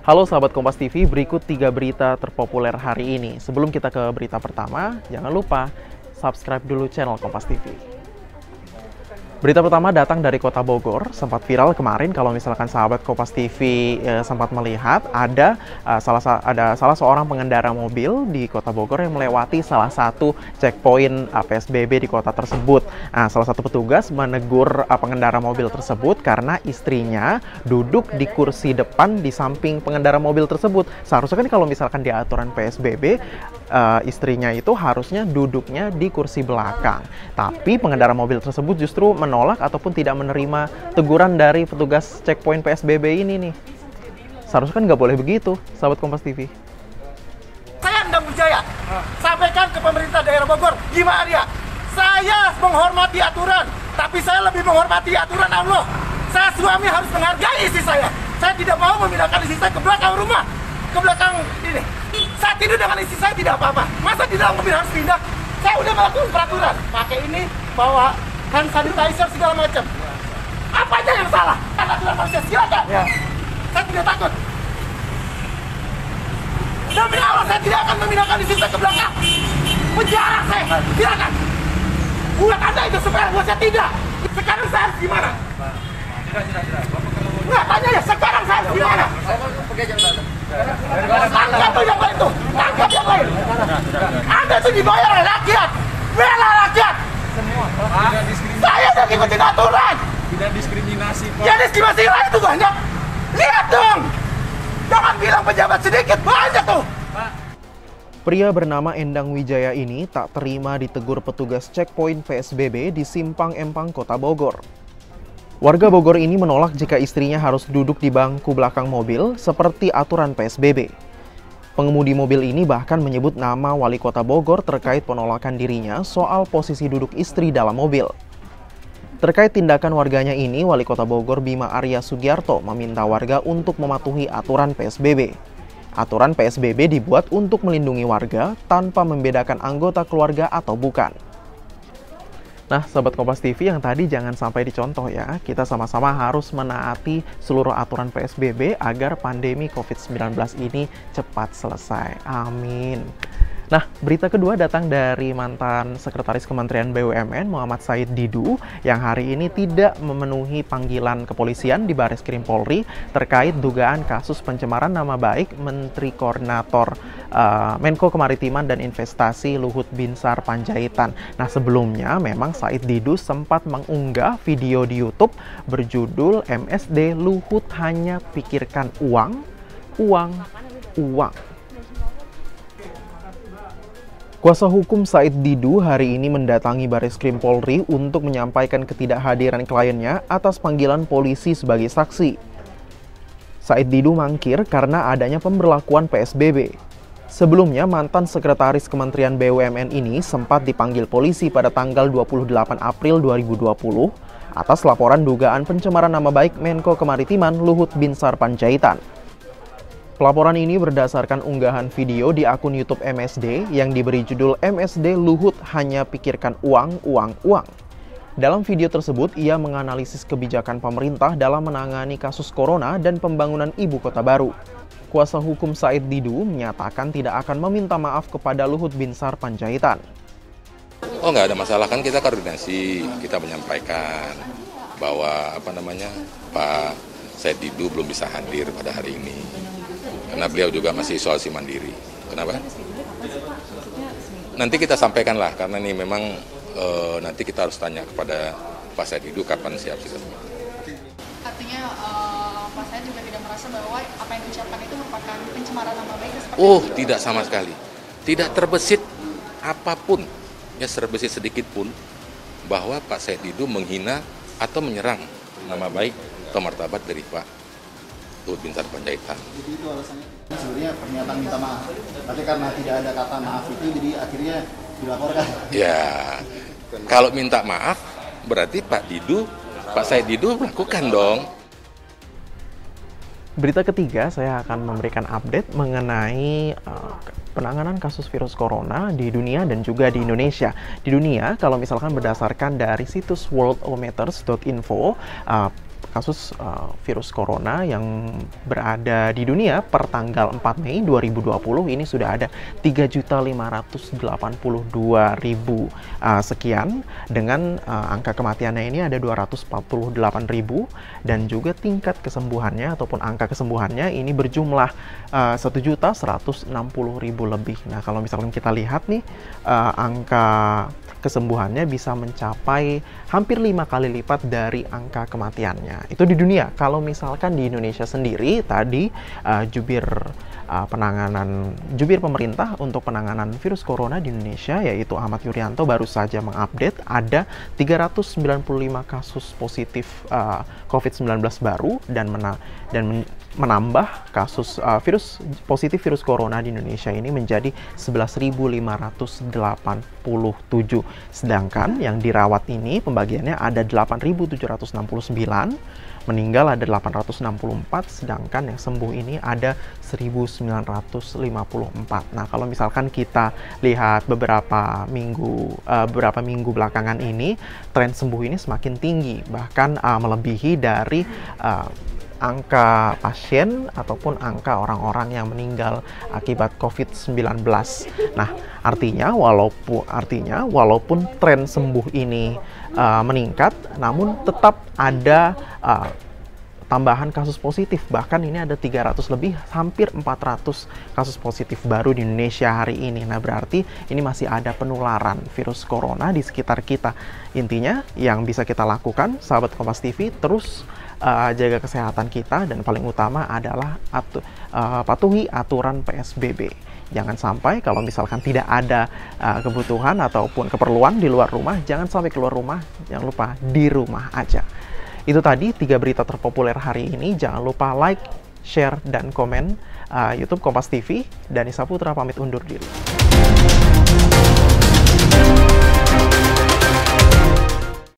Halo sahabat Kompas TV, berikut 3 berita terpopuler hari ini. Sebelum kita ke berita pertama, jangan lupa subscribe dulu channel Kompas TV. Berita pertama datang dari Kota Bogor. Sempat viral kemarin kalau misalkan sahabat Kompas TV sempat melihat ada salah seorang pengendara mobil di Kota Bogor yang melewati salah satu checkpoint PSBB di kota tersebut. Nah, salah satu petugas menegur pengendara mobil tersebut karena istrinya duduk di kursi depan di samping pengendara mobil tersebut. Seharusnya kan kalau misalkan di aturan PSBB istrinya itu harusnya duduknya di kursi belakang. Tapi pengendara mobil tersebut justru menolak ataupun tidak menerima teguran dari petugas checkpoint PSBB ini nih. Seharusnya kan nggak boleh begitu, sahabat Kompas TV. Saya Endang Wijaya, sampaikan ke pemerintah daerah Bogor, gimana dia? Saya menghormati aturan, tapi saya lebih menghormati aturan Allah. Saya suami harus menghargai istri saya. Saya tidak mau memindahkan istri saya ke belakang rumah, ke belakang ini. Saya tidur dengan istri saya tidak apa-apa. Masa di dalam mobil harus pindah? Saya udah melakukan peraturan. Pakai ini, bawa hand sanitizer segala macam. Apanya yang salah? Kan aturan manusia, silakan. Ya. Saya tidak takut. Demi Allah, saya tidak akan memindahkan istri saya ke belakang. Penjara saya, silakan. Buat Anda itu supaya buat saya tidak. Sekarang saya harus gimana? Nggak, tanya ya, sekarang saya harus gimana? Tangkap tuh yang lain tuh, tangkap yang lain. Anda tuh dibayar oleh rakyat, bela rakyat. Saya udah ngikutin aturan. Tidak diskriminasi, Pak. Ya diskriminasi lain tuh banyak. Lihat dong. Jangan bilang pejabat sedikit, banyak tuh. Pria bernama Endang Wijaya ini tak terima ditegur petugas checkpoint PSBB di Simpang Empang, Kota Bogor. Warga Bogor ini menolak jika istrinya harus duduk di bangku belakang mobil seperti aturan PSBB. Pengemudi mobil ini bahkan menyebut nama wali kota Bogor terkait penolakan dirinya soal posisi duduk istri dalam mobil. Terkait tindakan warganya ini, wali kota Bogor Bima Arya Sugiarto meminta warga untuk mematuhi aturan PSBB. Aturan PSBB dibuat untuk melindungi warga tanpa membedakan anggota keluarga atau bukan. Nah, sahabat Kompas TV yang tadi jangan sampai dicontoh ya. Kita sama-sama harus menaati seluruh aturan PSBB agar pandemi COVID-19 ini cepat selesai. Amin. Nah, berita kedua datang dari mantan Sekretaris Kementerian BUMN Muhammad Said Didu yang hari ini tidak memenuhi panggilan kepolisian di Bareskrim Polri terkait dugaan kasus pencemaran nama baik Menteri Koordinator Menko Kemaritiman dan Investasi Luhut Binsar Panjaitan. Nah, sebelumnya memang Said Didu sempat mengunggah video di YouTube berjudul MSD Luhut hanya pikirkan uang, uang, uang. Kuasa hukum Said Didu hari ini mendatangi Bareskrim Polri untuk menyampaikan ketidakhadiran kliennya atas panggilan polisi sebagai saksi. Said Didu mangkir karena adanya pemberlakuan PSBB. Sebelumnya, mantan Sekretaris Kementerian BUMN ini sempat dipanggil polisi pada tanggal 28 April 2020 atas laporan dugaan pencemaran nama baik Menko Kemaritiman Luhut Binsar Panjaitan. Pelaporan ini berdasarkan unggahan video di akun YouTube MSD yang diberi judul MSD Luhut hanya pikirkan uang, uang, uang. Dalam video tersebut, ia menganalisis kebijakan pemerintah dalam menangani kasus corona dan pembangunan ibu kota baru. Kuasa hukum Said Didu menyatakan tidak akan meminta maaf kepada Luhut Binsar Panjaitan. Oh, nggak ada masalah, kan kita koordinasi, kita menyampaikan bahwa Pak Said Didu belum bisa hadir pada hari ini. Karena beliau juga masih isolasi mandiri. Kenapa? Nanti kita sampaikanlah, karena ini memang nanti kita harus tanya kepada Pak Said Didu kapan siap. Artinya Pak Said juga tidak merasa bahwa apa yang diucapkan itu merupakan pencemaran nama baik? Tidak sama sekali. Tidak terbesit apapun, ya terbesit sedikit pun, bahwa Pak Said Didu menghina atau menyerang nama baik atau martabat dari Pak Luhut Binsar Panjaitan. Jadi itu alasannya sebenarnya pernyataan minta maaf. Tapi karena tidak ada kata maaf itu, jadi akhirnya dilaporkan. Ya, kalau minta maaf berarti Pak Said Didu lakukan dong. Berita ketiga, saya akan memberikan update mengenai penanganan kasus virus corona di dunia dan juga di Indonesia. Di dunia, kalau misalkan berdasarkan dari situs worldometers.info, virus corona yang berada di dunia per tanggal 4 Mei 2020 ini sudah ada 3.582.000 sekian, dengan angka kematiannya ini ada 248.000, dan juga tingkat kesembuhannya ataupun angka kesembuhannya ini berjumlah 1.160.000 lebih. Nah, kalau misalkan kita lihat nih, angka kesembuhannya bisa mencapai hampir 5 kali lipat dari angka kematiannya. Itu di dunia. Kalau misalkan di Indonesia sendiri, tadi jubir pemerintah untuk penanganan virus corona di Indonesia, yaitu Ahmad Yuryanto, baru saja mengupdate ada 395 kasus positif COVID-19 baru, dan menambah kasus virus corona di Indonesia ini menjadi 11.587. Sedangkan yang dirawat ini pembagiannya ada 8.769, meninggal ada 864, sedangkan yang sembuh ini ada 1.954. Nah, kalau misalkan kita lihat beberapa minggu belakangan ini, tren sembuh ini semakin tinggi, bahkan melebihi dari angka pasien ataupun angka orang-orang yang meninggal akibat COVID-19. Nah, artinya walaupun tren sembuh ini meningkat, namun tetap ada tambahan kasus positif. Bahkan ini ada 300 lebih, hampir 400 kasus positif baru di Indonesia hari ini. Nah, berarti ini masih ada penularan virus corona di sekitar kita. Intinya yang bisa kita lakukan, sahabat Kompas TV, terus jaga kesehatan kita, dan paling utama adalah patuhi aturan PSBB. Jangan sampai kalau misalkan tidak ada kebutuhan ataupun keperluan di luar rumah, jangan sampai keluar rumah, jangan lupa di rumah aja. Itu tadi 3 berita terpopuler hari ini. Jangan lupa like, share, dan komen YouTube Kompas TV. Dani Saputra pamit undur diri.